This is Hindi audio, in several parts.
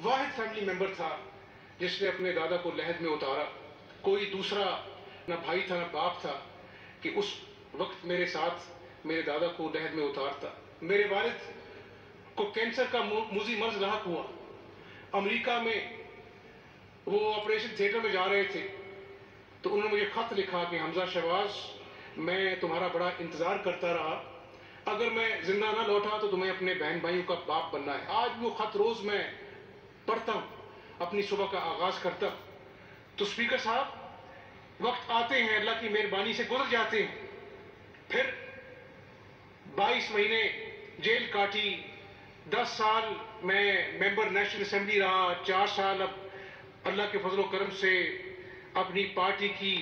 वाहिद फैमिली मेंबर था जिसने अपने दादा को लहद में उतारा। कोई दूसरा ना भाई था ना बाप था कि उस वक्त मेरे साथ मेरे दादा को लहद में उतारता। मेरे वालिद को कैंसर का मुजी मर्ज लाहक हुआ। अमेरिका में वो ऑपरेशन थिएटर में जा रहे थे तो उन्होंने मुझे खत लिखा कि हमजा शहबाज, मैं तुम्हारा बड़ा इंतजार करता रहा, अगर मैं जिंदा ना लौटा तो तुम्हें अपने बहन भाइयों का बाप बनना है। आज वो खत रोज मैं पढ़ता हूं, अपनी सुबह का आगाज करता। तो स्पीकर साहब, वक्त आते हैं अल्लाह की मेहरबानी से गुजर जाते हैं। फिर 22 महीने जेल काटी, 10 साल मैं मेंबर नेशनल असेंबली रहा, 4 साल अब अल्लाह के फजल करम से अपनी पार्टी की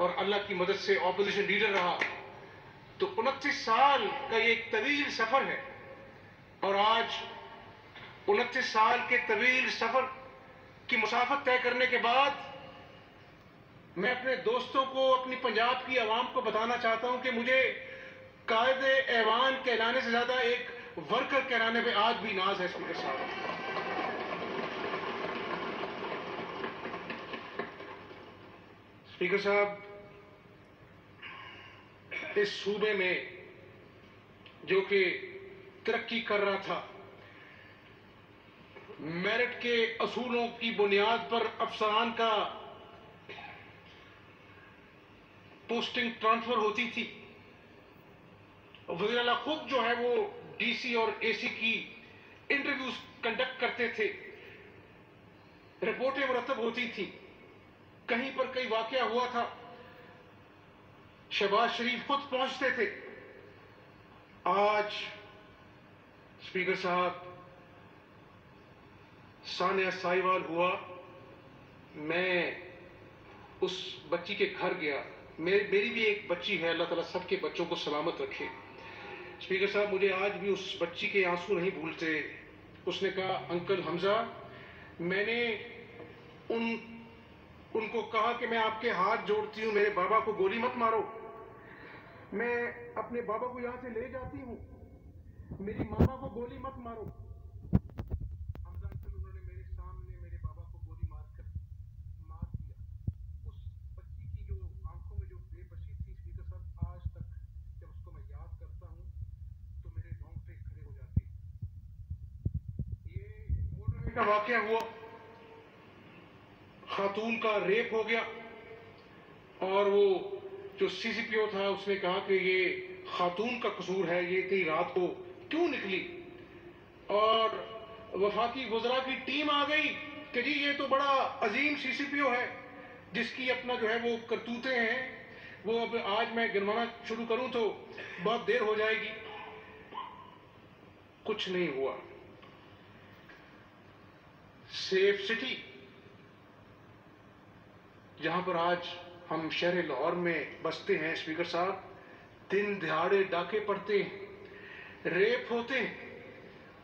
और अल्लाह की मदद से ऑपोजिशन लीडर रहा। तो 29 साल का ये एक तवील सफर है और आज 29 साल के तवील सफर की मुसाफत तय करने के बाद मैं अपने दोस्तों को, अपनी पंजाब की आवाम को बताना चाहता हूं कि मुझे कायदे ऐवान कहलाने से ज्यादा एक वर्कर कहलाने पे आज भी नाज है। स्पीकर साहब, स्पीकर साहब, इस सूबे में जो कि तरक्की कर रहा था, मेरिट के असूलों की बुनियाद पर अफसरान का पोस्टिंग ट्रांसफर होती थी, वज़ीर आला खुद जो है वो डीसी और एसी की इंटरव्यूज कंडक्ट करते थे, रिपोर्टें मुरतब होती थी। कहीं पर कई वाकया हुआ था, शहबाज शरीफ खुद पहुंचते थे। आज स्पीकर साहब, सानिया साहिवाल हुआ, मैं उस बच्ची के घर गया। मेरी भी एक बच्ची है, अल्लाह ताला सबके बच्चों को सलामत रखे। स्पीकर साहब, मुझे आज भी उस बच्ची के आंसू नहीं भूलते। उसने कहा, अंकल हमजा, मैंने उनको कहा कि मैं आपके हाथ जोड़ती हूं, मेरे बाबा को गोली मत मारो। मैं अपने बाबा को यहां से ले जाती हूं, मेरी मामा को गोली मत मारो। हमजा अंकल, उन्होंने मेरे सामने मेरे बाबा को गोली मार दिया। उस बच्ची की जो आंखों में जो बेबसी थी स्पीकर साहब, आज तक जब उसको मैं याद करता हूं तो मेरे रोंगटे खड़े हो जाते हैं। ये मोटरवे का वाकया हुआ, खातून का रेप हो गया और वो जो सीसीपीओ था उसने कहा कि ये खातून का कसूर है, ये इतनी रात को क्यों निकली। और वफाकी वज़रा की टीम आ गई कि जी ये तो बड़ा अजीम सीसीपीओ है जिसकी अपना जो है वो करतूतें हैं, वो अब आज मैं गिनवाना शुरू करूं तो बहुत देर हो जाएगी। कुछ नहीं हुआ। सेफ सिटी, जहां पर आज हम शहर लाहौर में बसते हैं स्पीकर साहब, दिन दिहाड़े डाके पड़ते हैं, रेप होते हैं।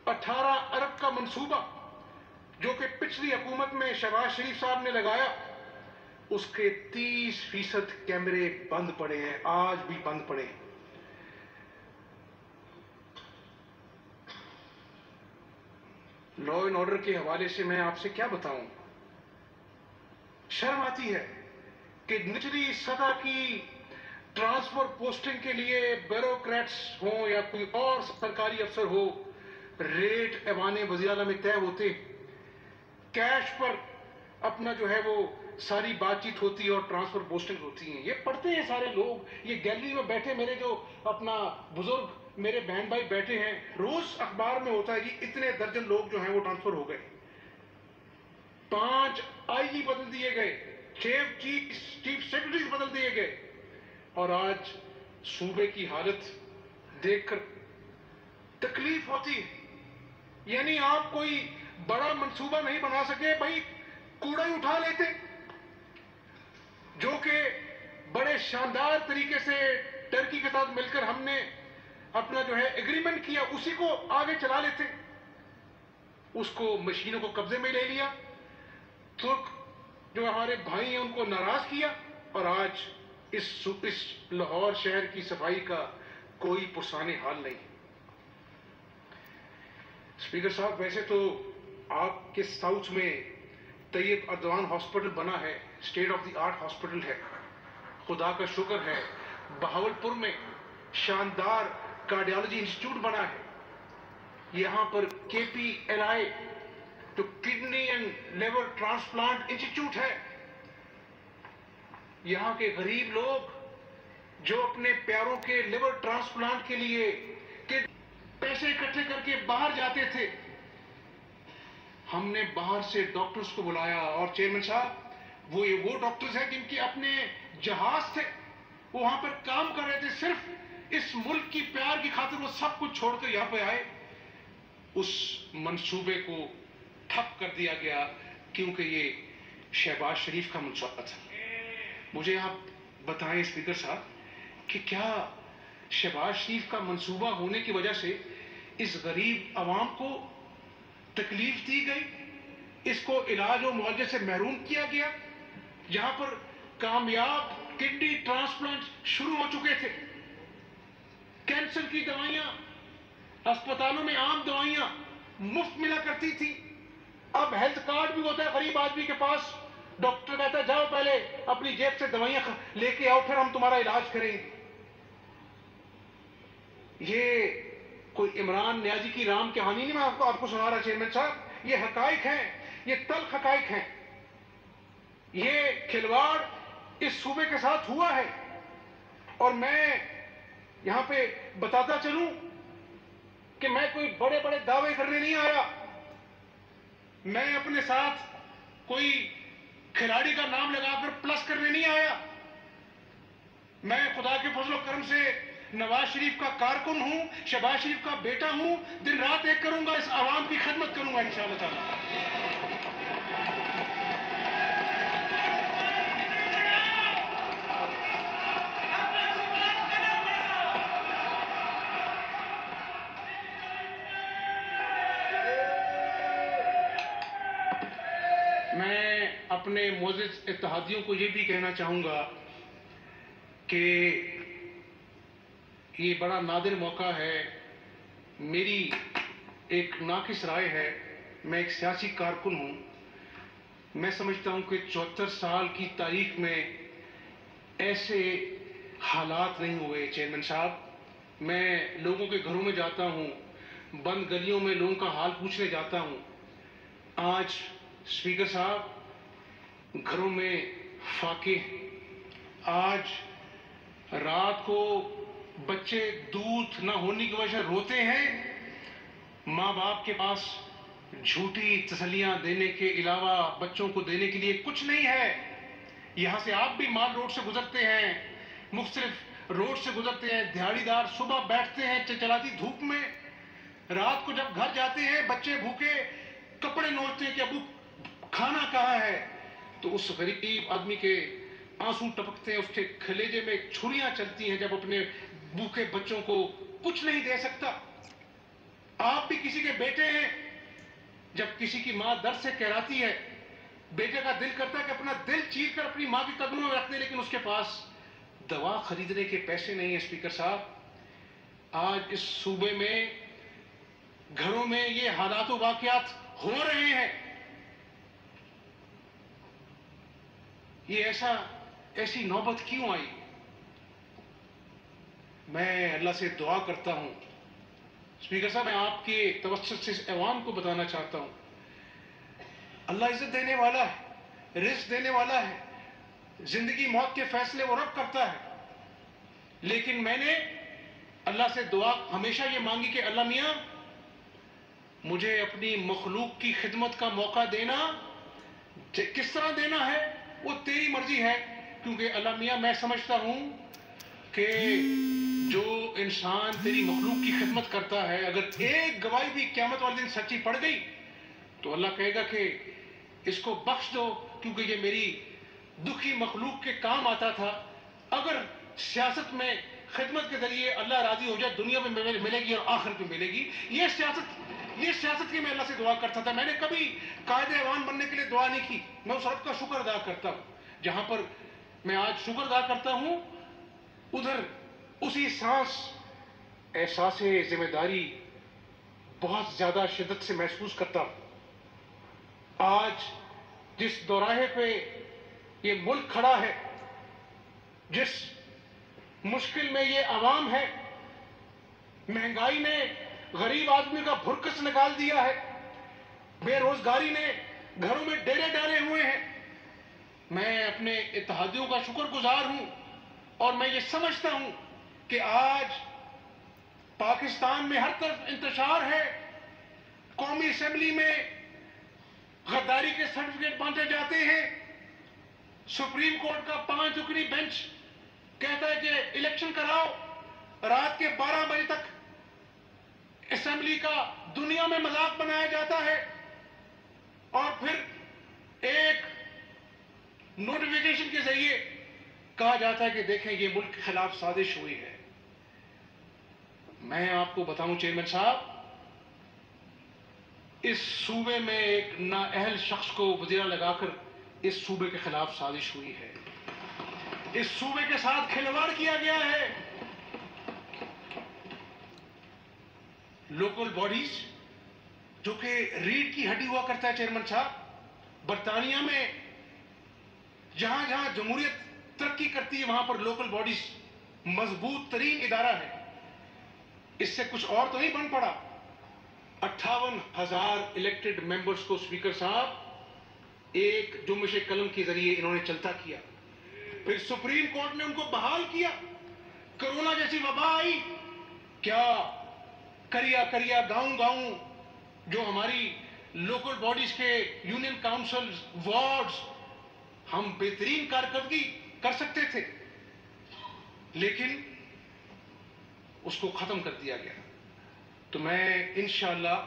18 अरब का मंसूबा जो कि पिछली हुकूमत में शहबाज शरीफ साहब ने लगाया, उसके 30% कैमरे बंद पड़े हैं, आज भी बंद पड़े हैं। लॉ एंड ऑर्डर के हवाले से मैं आपसे क्या बताऊं, शर्म आती है कि निचली सतह की ट्रांसफर पोस्टिंग के लिए ब्यूरोक्रेट्स हो या कोई और सरकारी अफसर हो, रेट ऐवाने वज़ीर आला में तय होते, कैश पर अपना जो है वो सारी बातचीत होती है और ट्रांसफर पोस्टिंग होती है। ये पढ़ते हैं सारे लोग, ये गैलरी में बैठे मेरे जो अपना बुजुर्ग मेरे बहन भाई बैठे हैं, रोज अखबार में होता है कि इतने दर्जन लोग जो हैं वो ट्रांसफर हो गए, 5 आईजी बदल दिए गए, 6 चीफ सेक्रेटरीज बदल दिए गए और आज सूबे की हालत देखकर तकलीफ होती है। यानी आप कोई बड़ा मंसूबा नहीं बना सके, भाई कूड़ा ही उठा लेते, जो कि बड़े शानदार तरीके से टर्की के साथ मिलकर हमने अपना जो है एग्रीमेंट किया, उसी को आगे चला लेते। उसको मशीनों को कब्जे में ले लिया, तुर्क जो हमारे भाई हैं उनको नाराज किया और आज इस लाहौर शहर की सफाई का कोई पुरसाने हाल नहीं। स्पीकर साहब, वैसे तो आपके साउथ में तैयब अर्दवान हॉस्पिटल बना है, state of the art hospital है, खुदा का शुक्र है। बहावलपुर में शानदार कार्डियोलॉजी इंस्टीट्यूट बना है। यहाँ पर KPLI तो kidney and liver transplant institute है। यहाँ के गरीब लोग जो अपने प्यारों के लिवर ट्रांसप्लांट के लिए पैसे इकट्ठे करके बाहर जाते थे, हमने बाहर से डॉक्टर्स को बुलाया। और चेयरमैन साहब, वो डॉक्टर्स हैं जिनके अपने जहाज थे, वो वहां पर काम कर रहे थे। सिर्फ इस मुल्क की प्यार की खातिर वो सब कुछ छोड़कर यहां पे आए। उस मंसूबे को ठप कर दिया गया क्योंकि ये शहबाज शरीफ का मंसूबा था। मुझे आप बताएं स्पीकर साहब कि क्या शहबाज शरीफ का मंसूबा होने की वजह से इस गरीब आवाम को तकलीफ दी गई, इसको इलाज और मुआवजे से महरूम किया गया? जहां पर कामयाब किडनी ट्रांसप्लांट शुरू हो चुके थे, कैंसर की दवाइयां अस्पतालों में आम दवाइयां मुफ्त मिला करती थी। अब हेल्थ कार्ड भी होता है गरीब आदमी के पास। डॉक्टर कहता है जाओ पहले अपनी जेब से दवाइयां लेके आओ, फिर हम तुम्हारा इलाज करेंगे। ये कोई इमरान नियाजी की राम कहानी नहीं मैं आपको सुना रहा चेयरमैन साहब। ये हकाइक हैं, ये तल्ख हकाइक हैं। ये खिलवाड़ इस सूबे के साथ हुआ है। और मैं यहां पे बताता चलूं कि मैं कोई बड़े बड़े दावे करने नहीं आया। मैं अपने साथ कोई खिलाड़ी का नाम लगाकर प्लस करने नहीं आया। मैं खुदा के फजल करम से नवाज शरीफ का कारकुन हूं, शहबाज शरीफ का बेटा हूं। दिन रात एक करूंगा, इस आवाम की खिदमत करूंगा इंशाअल्लाह ताला। मैं अपने मोअज़्ज़िज़ इत्तेहादियों को यह भी कहना चाहूंगा कि ये बड़ा नादिर मौका है। मेरी एक नाकिस राय है, मैं एक सियासी कारकुन हूं। मैं समझता हूं कि 74 साल की तारीख में ऐसे हालात नहीं हुए चेयरमैन साहब। मैं लोगों के घरों में जाता हूं, बंद गलियों में लोगों का हाल पूछने जाता हूं। आज स्पीकर साहब, घरों में फाके, आज रात को बच्चे दूध ना होने की वजह से रोते हैं। माँ बाप के पास झूठी तसल्लियां देने के अलावा बच्चों को देने के लिए कुछ नहीं है। यहां से आप भी माल रोड से गुजरते हैं, मुख्तलिफ रोड से गुजरते हैं। दिहाड़ीदार सुबह बैठते हैं चलाती धूप में, रात को जब घर जाते हैं बच्चे भूखे कपड़े नोचते हैं कि अबू खाना कहाँ है। तो उस गरीब आदमी के आंसू टपकते हैं, उसके कलेजे में छुरियां चलती हैं जब अपने भूखे बच्चों को कुछ नहीं दे सकता। आप भी किसी के बेटे हैं, जब किसी की मां दर्द से कहराती है, बेटे का दिल करता है कि अपना दिल चीर कर अपनी मां के कदमों में रख दे, लेकिन उसके पास दवा खरीदने के पैसे नहीं है। स्पीकर साहब, आज इस सूबे में घरों में ये हालात वाकयात हो रहे हैं। ये ऐसी नौबत क्यों आई? मैं अल्लाह से दुआ करता हूं स्पीकर साहब, मैं आपके तवज्जुह से इस ऐवान को बताना चाहता हूं, अल्लाह इज्जत देने वाला है, रिज़्क़ देने वाला है, जिंदगी मौत के फैसले वो रब करता है। लेकिन मैंने अल्लाह से दुआ हमेशा ये मांगी कि अल्लाह मियां, मुझे अपनी मखलूक की खिदमत का मौका देना, किस तरह देना है वो तेरी मर्जी है। क्योंकि अल्लाह मियां, मैं समझता हूं कि जो इंसान तेरी मखलूक की खिदमत करता है, अगर एक गवाही भी क़यामत वाले दिन सच्ची पड़ गई तो अल्लाह कहेगा कि इसको बख्श दो, क्योंकि ये मेरी दुखी मखलूक के काम आता था। अगर सियासत में खिदमत के जरिए अल्लाह राजी हो जाए, दुनिया में मिलेगी और आखिरत में मिलेगी। ये सियासत की मैं अल्लाह से दुआ करता था। मैंने कभी कायदे ऐवान बनने के लिए दुआ नहीं की। मैं उस रब का शुक्र अदा करता हूँ। जहां पर मैं आज शुक्र अदा करता हूं, उधर उसी एहसास जिम्मेदारी बहुत ज्यादा शिद्दत से महसूस करता हूं। आज जिस दौराहे पे ये मुल्क खड़ा है, जिस मुश्किल में ये आवाम है, महंगाई ने गरीब आदमी का भुरकस निकाल दिया है, बेरोजगारी ने घरों में डेरे डाले हुए हैं। मैं अपने इत्तेहादियों का शुक्रगुजार हूं और मैं ये समझता हूं कि आज पाकिस्तान में हर तरफ इंतशार है, कौमी असेंबली में गद्दारी के सर्टिफिकेट बांटे जाते हैं, सुप्रीम कोर्ट का 5 रुकनी बेंच कहता है कि इलेक्शन कराओ, रात के 12 बजे तक असेंबली का दुनिया में मजाक बनाया जाता है और फिर एक नोटिफिकेशन के जरिए कहा जाता है कि देखें ये मुल्क के खिलाफ साजिश हुई है। मैं आपको बताऊं चेयरमैन साहब, इस सूबे में एक नाअहल शख्स को वजीरा लगाकर इस सूबे के खिलाफ साजिश हुई है, इस सूबे के साथ खिलवाड़ किया गया है। लोकल बॉडीज जो कि रीढ़ की हड्डी हुआ करता है चेयरमैन साहब, बरतानिया में जहां जहां जमहूरियत तरक्की करती है वहां पर लोकल बॉडीज मजबूत तरीन इदारा है। इससे कुछ और तो नहीं बन पड़ा। 58,000 इलेक्टेड मेंबर्स को स्पीकर साहब एक जुम्मशे कलम के जरिए इन्होंने चलता किया, फिर सुप्रीम कोर्ट ने उनको बहाल किया। कोरोना जैसी वबा आई, क्या करिया करिया गांव गांव जो हमारी लोकल बॉडीज के यूनियन काउंसिल वार्ड्स, हम बेहतरीन कारकर्दगी कर सकते थे, लेकिन उसको खत्म कर दिया गया। तो मैं इंशाअल्लाह,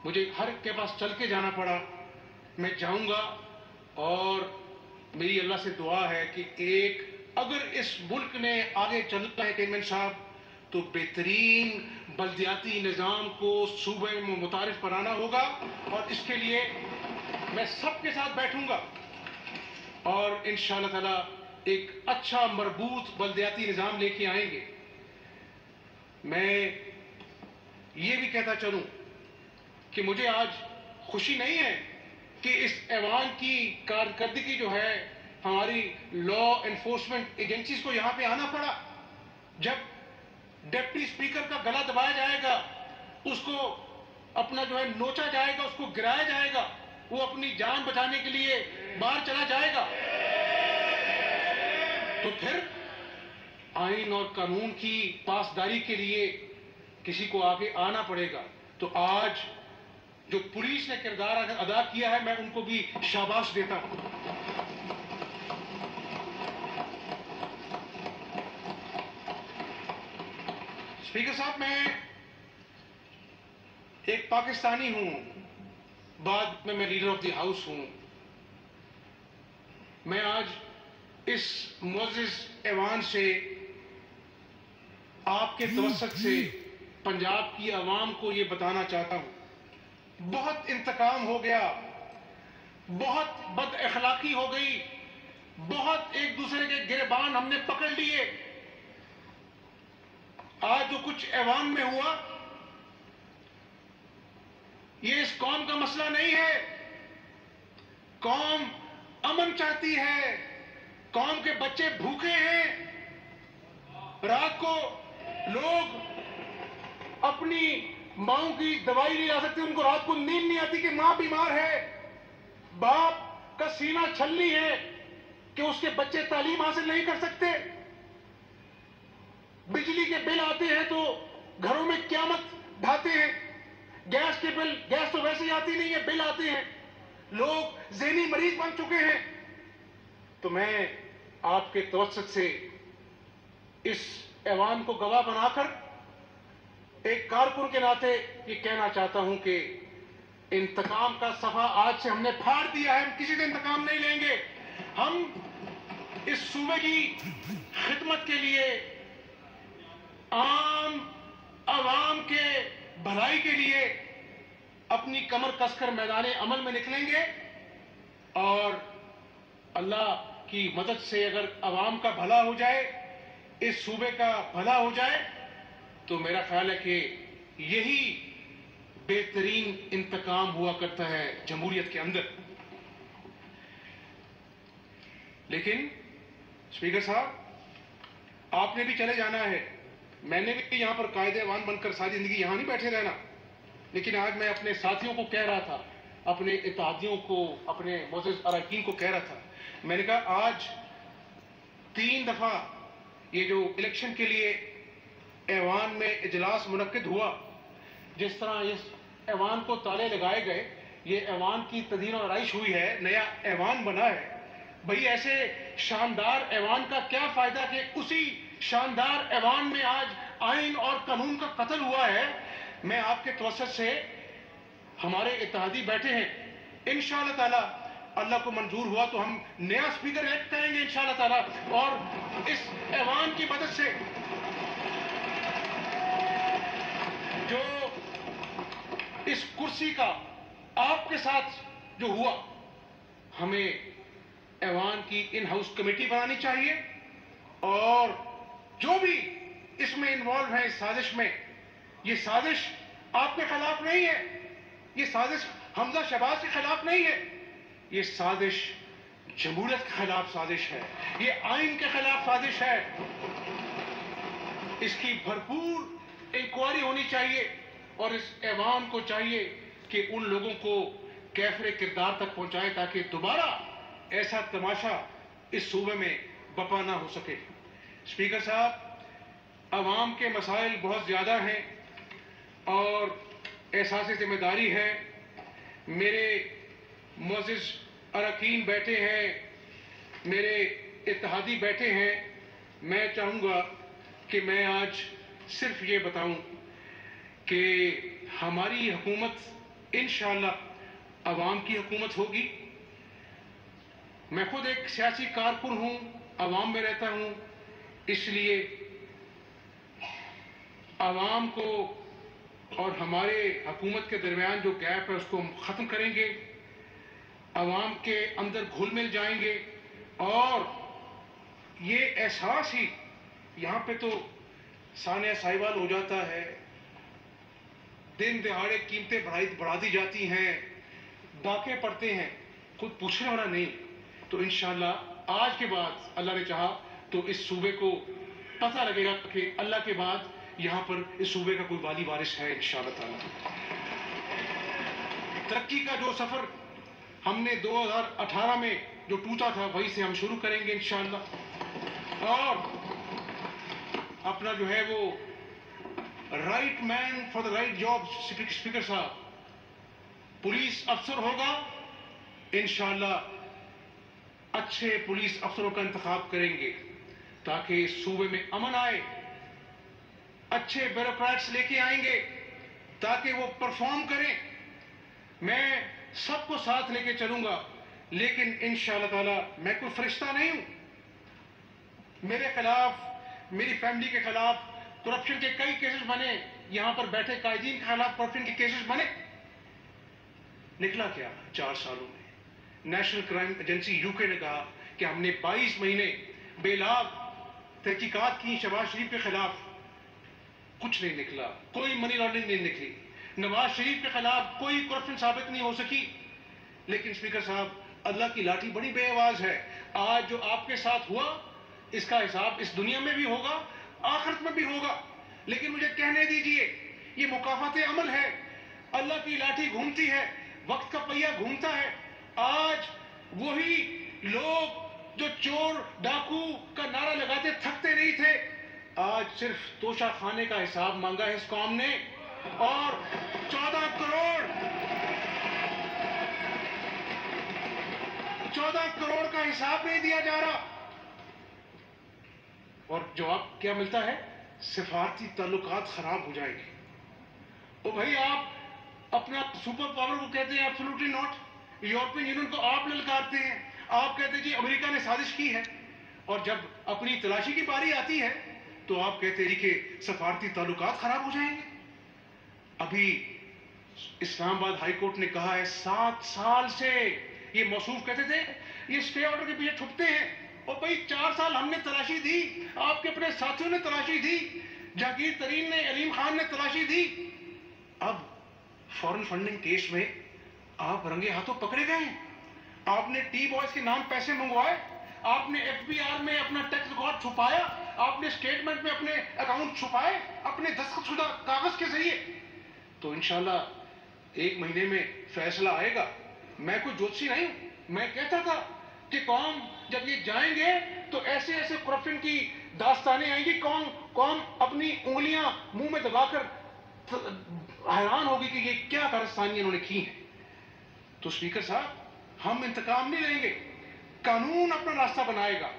मुझे हर के पास चल के जाना पड़ा, मैं जाऊंगा और मेरी अल्लाह से दुआ है कि एक अगर इस मुल्क ने आगे चलना है चेयरमैन साहब, तो बेहतरीन बल्दियाती निज़ाम को सूबे में मुतारिफ बनाना होगा और इसके लिए मैं सबके साथ बैठूंगा और इंशाअल्लाह ताला एक अच्छा मरबूत बल्दियाती निज़ाम लेके आएंगे। मैं ये भी कहता चलूं कि मुझे आज खुशी नहीं है कि इस ऐवान की कारकर्दगी जो है, हमारी लॉ एनफोर्समेंट एजेंसीज को यहां पे आना पड़ा। जब डिप्टी स्पीकर का गला दबाया जाएगा, उसको अपना जो है नोचा जाएगा, उसको गिराया जाएगा, वो अपनी जान बचाने के लिए बाहर चला जाएगा, तो फिर आइन और कानून की पासदारी के लिए किसी को आगे आना पड़ेगा। तो आज जो पुलिस ने किरदार अदा किया है, मैं उनको भी शाबाश देता हूं। स्पीकर साहब, मैं एक पाकिस्तानी हूं, बाद में मैं लीडर ऑफ द हाउस हूं। मैं आज इस मुअज़्ज़िज़ ऐवान से, आपके तवस्सुत से पंजाब की आवाम को ये बताना चाहता हूं, बहुत इंतकाम हो गया, बहुत बद अखलाकी हो गई, बहुत एक दूसरे के गिरबान हमने पकड़ लिए। आज जो कुछ ऐवान में हुआ, ये इस कौम का मसला नहीं है। कौम अमन चाहती है, कौम के बच्चे भूखे हैं, रात को लोग अपनी मां की दवाई नहीं ला सकते, उनको रात को नींद नहीं आती कि मां बीमार है, बाप का सीना छलनी है कि उसके बच्चे तालीम हासिल नहीं कर सकते, बिजली के बिल आते हैं तो घरों में क़यामत ढाते हैं, गैस के बिल, गैस तो वैसे ही आती नहीं है, बिल आते हैं, लोग ज़हनी मरीज बन चुके हैं। तो मैं आपके तवस्सुत से इस ऐवान को गवाह बनाकर एक कारकुन के नाते ये कहना चाहता हूं कि इंतकाम का सफा आज से हमने फाड़ दिया है, हम किसी से इंतकाम नहीं लेंगे। हम इस सूबे की खिदमत के लिए, आम आवाम के भलाई के लिए अपनी कमर कसकर मैदान अमल में निकलेंगे और अल्लाह की मदद से अगर आवाम का भला हो जाए, इस सूबे का भला हो जाए, तो मेरा ख्याल है कि यही बेहतरीन इंतकाम हुआ करता है जमहूरियत के अंदर। लेकिन स्पीकर साहब, आपने भी चले जाना है, मैंने भी यहां पर कायदे अवान बनकर सारी जिंदगी यहां नहीं बैठे रहना। लेकिन आज मैं अपने साथियों को कह रहा था, अपने इत्तेहादियों को, अपने मोअज़्ज़िज़ अरकान को कह रहा था, मैंने कहा आज 3 दफा ये जो इलेक्शन के लिए ऐवान में इजलास मुनक्किद हुआ, जिस तरह इस ऐवान को ताले लगाए गए, ये ऐवान की तदीन और आराइश हुई है, नया ऐवान बना है। भाई ऐसे शानदार ऐवान का क्या फायदा कि उसी शानदार ऐवान में आज आइन और कानून का कत्ल हुआ है। मैं आपके तवस्सुत से, हमारे इत्तेहादी बैठे हैं, इंशाअल्लाह ताला अल्लाह को मंजूर हुआ तो हम नया स्पीकर इलेक्ट करेंगे इंशाअल्लाह ताला, और इस ऐवान की मदद से जो इस कुर्सी का आपके साथ जो हुआ, हमें ऐवान की इन हाउस कमेटी बनानी चाहिए, और जो भी इसमें इन्वॉल्व है इस साजिश में, ये साजिश आपके खिलाफ नहीं है, ये साजिश हमजा शहबाज के खिलाफ नहीं है, ये साजिश जमहूरियत के खिलाफ साजिश है, ये आइन के खिलाफ साजिश है। इसकी भरपूर इंक्वायरी होनी चाहिए, और इस ऐवान को चाहिए कि उन लोगों को कैफरे किरदार तक पहुंचाए ताकि दोबारा ऐसा तमाशा इस सूबे में बपा ना हो सके। स्पीकर साहब, अवाम के मसाइल बहुत ज़्यादा हैं और एहसास जिम्मेदारी है। मेरे मुअज़्ज़िज़ अरकान बैठे हैं, मेरे इत्तेहादी बैठे हैं। मैं चाहूँगा कि मैं आज सिर्फ ये बताऊँ कि हमारी हुकूमत इंशाअल्लाह अवाम की हुकूमत होगी। मैं खुद एक सियासी कारकुन हूँ, अवाम में रहता हूँ, इसलिए अवाम को और हमारे हुकूमत के दरमियान जो गैप है उसको हम ख़त्म करेंगे, अवाम के अंदर घुल मिल जाएंगे, और ये एहसास ही यहाँ पे तो सानिया साहिवाल हो जाता है, दिन दिहाड़े कीमतें बढ़ा दी जाती हैं, डाके पड़ते हैं, खुद पूछने वाला नहीं। तो इंशाअल्लाह आज के बाद अल्लाह ने चाहा तो इस सूबे को पता लगेगा कि अल्लाह के बाद यहाँ पर इस सूबे का कोई वाली वारिस है इंशाअल्लाह ताला। तरक्की का जो सफ़र हमने 2018 में जो टूटा था, वहीं से हम शुरू करेंगे इंशाअल्लाह, और अपना जो है वो right man for the right job, speaker साहब, पुलिस अफसर होगा इंशाअल्लाह, अच्छे पुलिस अफसरों का इंतखाब करेंगे ताकि इस सूबे में अमन आए, अच्छे ब्यूरोक्रेट्स लेके आएंगे ताकि वो परफॉर्म करें। मैं सबको साथ लेके चलूंगा, लेकिन इंशाअल्लाह ताला मैं कोई फरिश्ता नहीं हूं। मेरे खिलाफ, मेरी फैमिली के खिलाफ करप्शन के कई केसेस बने, यहां पर बैठे कायदीन के खिलाफ करप्शन के केसेस बने। निकला क्या 4 सालों में? नेशनल क्राइम एजेंसी यूके ने कहा कि हमने 22 महीने बेलाग तहकीकात की शहबाज शरीफ के खिलाफ, कुछ नहीं निकला, कोई मनी लॉन्ड्रिंग नहीं निकली, नवाज शरीफ के खिलाफ कोई करप्शन साबित नहीं हो सकी। लेकिन स्पीकर साहब, अल्लाह की लाठी बड़ी बेआवाज है। आज जो आपके साथ हुआ इसका हिसाब इस दुनिया में भी होगा, आखिरत में भी होगा। लेकिन मुझे कहने दीजिए, ये मुकाफात अमल है, अल्लाह की लाठी घूमती है, वक्त का पहिया घूमता है। आज वही लोग जो चोर डाकू का नारा लगाते थकते नहीं थे, आज सिर्फ तोशा खाने का हिसाब मांगा है इस कौम ने, और 14 करोड़ का हिसाब नहीं दिया जा रहा। और जवाब क्या मिलता है? सिफारती ताल्लुकात खराब हो जाएंगे। तो भाई आप अपना सुपर पावर को कहते हैं एब्सोल्युटली नॉट, यूरोपियन यूनियन को आप ललकारते हैं, आप कहते हैं जी अमेरिका ने साजिश की है, और जब अपनी तलाशी की बारी आती है तो आप कहते हैं जी कि सफारती ताल्लुकात खराब हो जाएंगे। अभी इस्लामाबाद हाई कोर्ट ने कहा है 7 साल से ये मौसूफ कहते थे ये स्टे ऑर्डर के पीछे छुपते हैं, और भाई 4 साल हमने तलाशी दी, आपके अपने साथियों ने तलाशी दी, जहांगीर तरीन ने, अलीम खान ने तलाशी दी। अब फॉरेन फंडिंग केस में आप रंगे हाथों पकड़े गए हैं। आपने टी बॉयज के नाम पैसे मंगवाए, आपने एफबीआर में अपना टैक्स रिकॉर्ड छुपाया, आपने स्टेटमेंट में अपने अकाउंट छुपाए अपने दस्तखतशुदा कागज के जरिए। तो इंशाल्लाह 1 महीने में फैसला आएगा। मैं कोई ज्योतिषी नहीं हूं, मैं कहता था कि कौम जब ये जाएंगे तो ऐसे ऐसे करप्शन की दास्तानें आएंगी, कौम अपनी उंगलियां मुंह में दबाकर हैरान होगी कि ये क्या कारस्तानी इन्होंने की है। तो स्पीकर साहब, हम इंतकाम नहीं लेंगे, कानून अपना रास्ता बनाएगा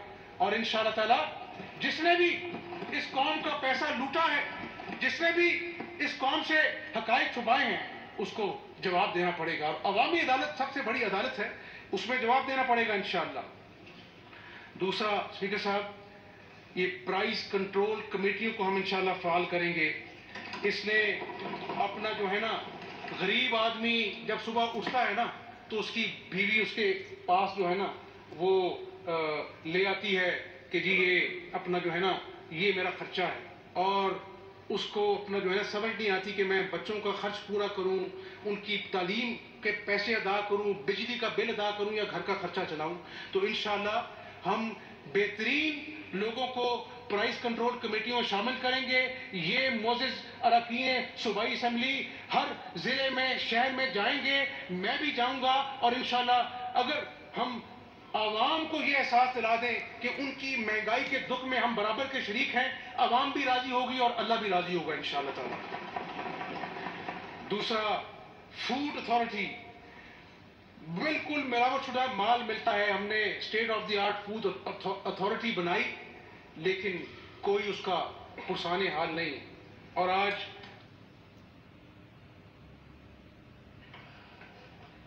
और इंशाअल्लाह ताला जिसने भी इस कौम का पैसा लूटा है, जिसने भी इस कौम से हकायक छुपाए हैं, उसको जवाब देना पड़ेगा। और अवामी अदालत सबसे बड़ी अदालत है, उसमें जवाब देना पड़ेगा इंशाअल्लाह। दूसरा स्पीकर साहब, ये प्राइस कंट्रोल कमेटियों को हम इंशाअल्लाह फाल करेंगे। इसने अपना जो है ना, गरीब आदमी जब सुबह उठता है ना तो उसकी बीवी उसके पास जो है ना वो ले आती है कि जी ये अपना जो है ना ये मेरा खर्चा है, और उसको अपना जो है ना समझ नहीं आती कि मैं बच्चों का खर्च पूरा करूं, उनकी तालीम के पैसे अदा करूं, बिजली का बिल अदा करूं या घर का खर्चा चलाऊं। तो इंशाअल्लाह हम बेहतरीन लोगों को प्राइस कंट्रोल कमेटियों में शामिल करेंगे। ये मोअज़्ज़िज़ अरकान सूबाई असम्बली हर जिले में शहर में जाएंगे, मैं भी जाऊंगा, और इंशाअल्लाह अगर हम आवाम को ये एहसास दिला दें कि उनकी महंगाई के दुख में हम बराबर के शरीक हैं, आवाम भी राजी होगी और अल्लाह भी राजी होगा इंशाअल्लाह ताला। दूसरा, फूड अथॉरिटी, बिल्कुल मिलावटशुदा माल मिलता है। हमने state of the art food authority बनाई, लेकिन कोई उसका पुरसाने हाल नहीं। और आज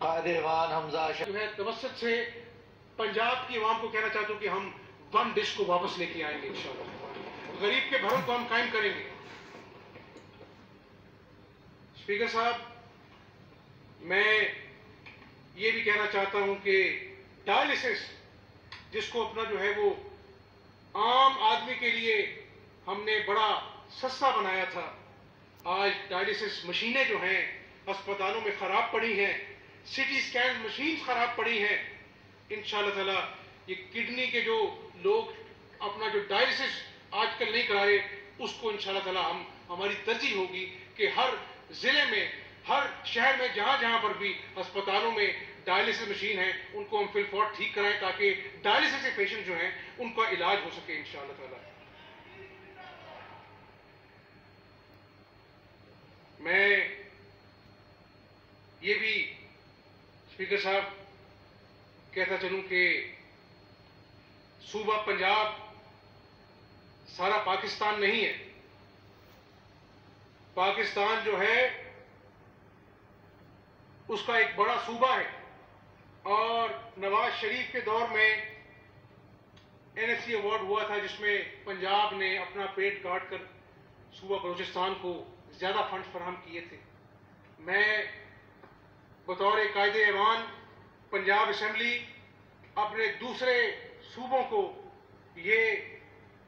कादिरवान हमजा जो है तवस्सुत से पंजाब की आवाम को कहना चाहता हूं कि हम वन डिश को वापस लेके आएंगे इंशाअल्लाह, गरीब के भरण को हम कायम करेंगे। स्पीकर साहब, मैं ये भी कहना चाहता हूं कि डायलिसिस, जिसको अपना जो है वो आम आदमी के लिए हमने बड़ा सस्ता बनाया था, आज डायलिसिस मशीनें जो हैं अस्पतालों में खराब पड़ी हैं, सिटी स्कैन मशीन खराब पड़ी हैं। इंशाअल्लाह ताला ये किडनी के जो लोग अपना जो डायलिसिस आजकल नहीं करा रहे, उसको इंशाअल्लाह ताला हमारी तरजीह होगी कि हर जिले में, हर शहर में, जहां जहां पर भी अस्पतालों में डायलिसिस मशीन है, उनको हम फिलफॉट ठीक कराएं ताकि डायलिसिस के पेशेंट जो हैं उनका इलाज हो सके इंशाअल्लाह ताला। मैं ये भी स्पीकर साहब कहता चलूं कि सूबा पंजाब सारा पाकिस्तान नहीं है। पाकिस्तान जो है उसका एक बड़ा सूबा है, और नवाज शरीफ के दौर में एनएफसी अवार्ड हुआ था जिसमें पंजाब ने अपना पेट काट कर सूबा बलूचिस्तान को ज्यादा फंड फराहम किए थे। मैं बतौर कायदे ऐवान पंजाब असेंबली अपने दूसरे सूबों को ये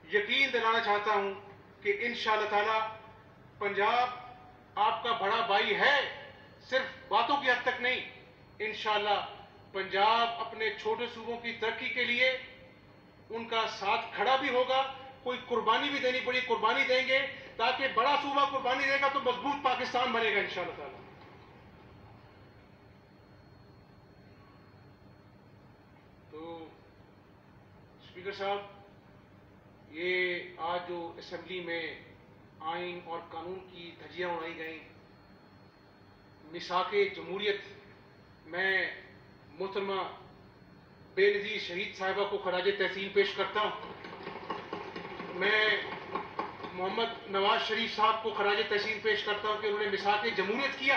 यकीन दिलाना चाहता हूं कि इंशाअल्लाह ताला पंजाब आपका बड़ा भाई है, सिर्फ बातों की हद तक नहीं। इंशाअल्लाह पंजाब अपने छोटे सूबों की तरक्की के लिए उनका साथ खड़ा भी होगा। कोई कुर्बानी भी देनी पड़ी कुर्बानी देंगे, ताकि बड़ा सूबा कुर्बानी देगा तो मजबूत पाकिस्तान बनेगा इंशाअल्लाह ताला। तो स्पीकर साहब, ये आज जो असेंबली में आइन और कानून की धज्जियां उड़ाई गई, मिसाके जमहूरियत, मैं मोहतरमा बेनज़ीर शहीद साहिबा को खराज तहसीन पेश करता हूँ। मैं मोहम्मद नवाज शरीफ साहब को खराज तहसीन पेश करता हूँ कि उन्होंने मिसाके जमहूरियत किया।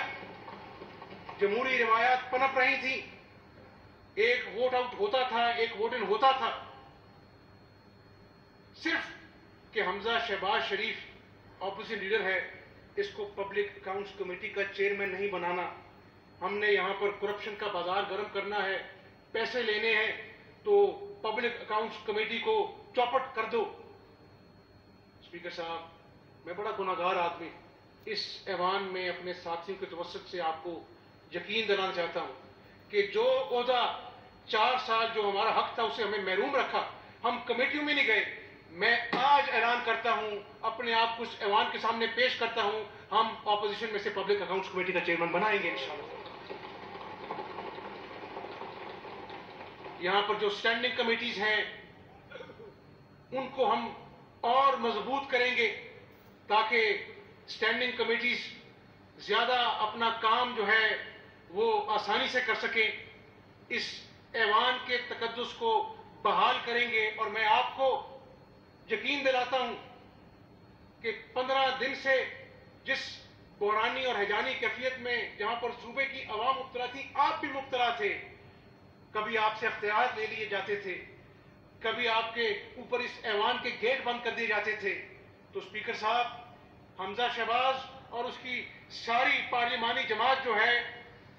जमहूरी रिवायात पनप रही थी, एक वोट आउट होता था, एक वोट इन होता था। सिर्फ कि हमजा शहबाज शरीफ ऑपोजिशन लीडर है, इसको पब्लिक अकाउंट्स कमेटी का चेयरमैन नहीं बनाना। हमने यहाँ पर करप्शन का बाजार गर्म करना है, पैसे लेने हैं तो पब्लिक अकाउंट्स कमेटी को चौपट कर दो। स्पीकर साहब, मैं बड़ा गुनाहगार आदमी, इस ऐवान में अपने साथियों के तवस्सुत से आपको यकीन दिलाना चाहता हूँ कि जो ओहदा 4 साल जो हमारा हक था उसे हमें महरूम रखा, हम कमेटियों में नहीं गए। मैं आज ऐलान करता हूँ, अपने आप को इस ऐवान के सामने पेश करता हूँ, हम ऑपोजिशन में से पब्लिक अकाउंट्स कमेटी का चेयरमैन बनाएंगे इंशाल्लाह। यहाँ पर जो स्टैंडिंग कमेटीज हैं उनको हम और मजबूत करेंगे ताकि स्टैंडिंग कमेटीज ज्यादा अपना काम जो है वो आसानी से कर सकें। इस ऐवान के तकद्दुस को बहाल करेंगे और मैं आपको यकीन दिलाता हूं कि 15 दिन से जिस बहरानी और हैजानी कैफियत में जहां पर सूबे की आवाम मुब्तला थी, आप भी मुब्तला थे। कभी आपसे अख्तियार ले लिए जाते थे, कभी आपके ऊपर इस ऐवान के गेट बंद कर दिए जाते थे। तो स्पीकर साहब, हमजा शहबाज और उसकी सारी पार्लिमानी जमात जो है,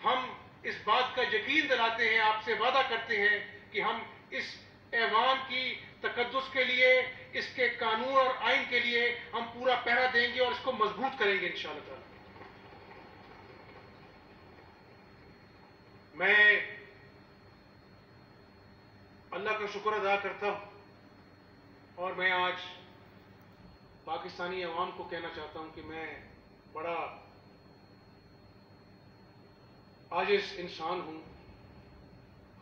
हम इस बात का यकीन दिलाते हैं, आपसे वादा करते हैं कि हम इस ऐवान की तकद्दुस के लिए, इसके कानून और आइन के लिए हम पूरा पहरा देंगे और इसको मजबूत करेंगे इंशाअल्लाह ताला। मैं अल्लाह का शुक्र अदा करता हूं और मैं आज पाकिस्तानी अवाम को कहना चाहता हूं कि मैं बड़ा आजिज़ इंसान हूं।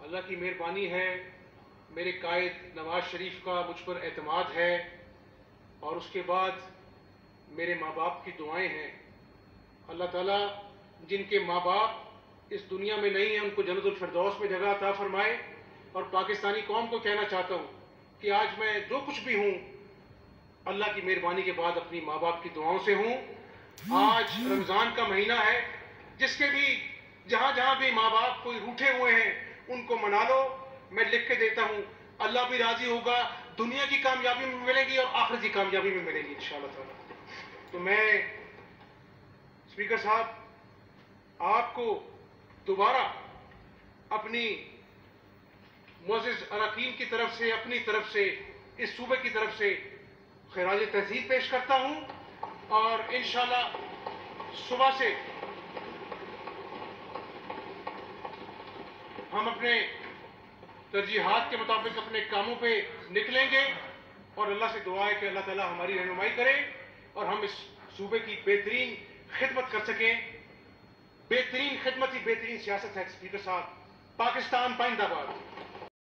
अल्लाह की मेहरबानी है, मेरे कायद नवाज शरीफ का मुझ पर एतमाद है और उसके बाद मेरे माँ बाप की दुआएं हैं। अल्लाह ताला जिनके माँ बाप इस दुनिया में नहीं है उनको जन्नतुल फिरदौस में जगह अता फरमाए। और पाकिस्तानी कौम को कहना चाहता हूँ कि आज मैं जो कुछ भी हूँ अल्लाह की मेहरबानी के बाद अपनी माँ बाप की दुआओं से हूँ। आज रमज़ान का महीना है, जिसके भी जहाँ जहाँ भी माँ बाप कोई रूठे हुए हैं उनको मना लो। मैं लिख के देता हूँ, अल्लाह भी राजी होगा, दुनिया की कामयाबी में मिलेगी और आखिरत की कामयाबी में मिलेगी इंशाअल्लाह ताला। तो मैं स्पीकर साहब आपको दोबारा अपनी मोअज़्ज़िज़ अरकान की तरफ से, अपनी तरफ से, इस सूबे की तरफ से खिराज तहसीन पेश करता हूँ और इंशाअल्लाह सुबह से हम अपने तरजीहात के मुताबिक अपने कामों पे निकलेंगे और अल्लाह से दुआ है कि अल्लाह ताला हमारी रहनुमाई करे और हम इस सूबे की बेहतरीन खिदमत कर सकें। बेहतरीन खिदमत ही बेहतरीन सियासत है स्पीकर साहब। पाकिस्तान पाइंदाबाद।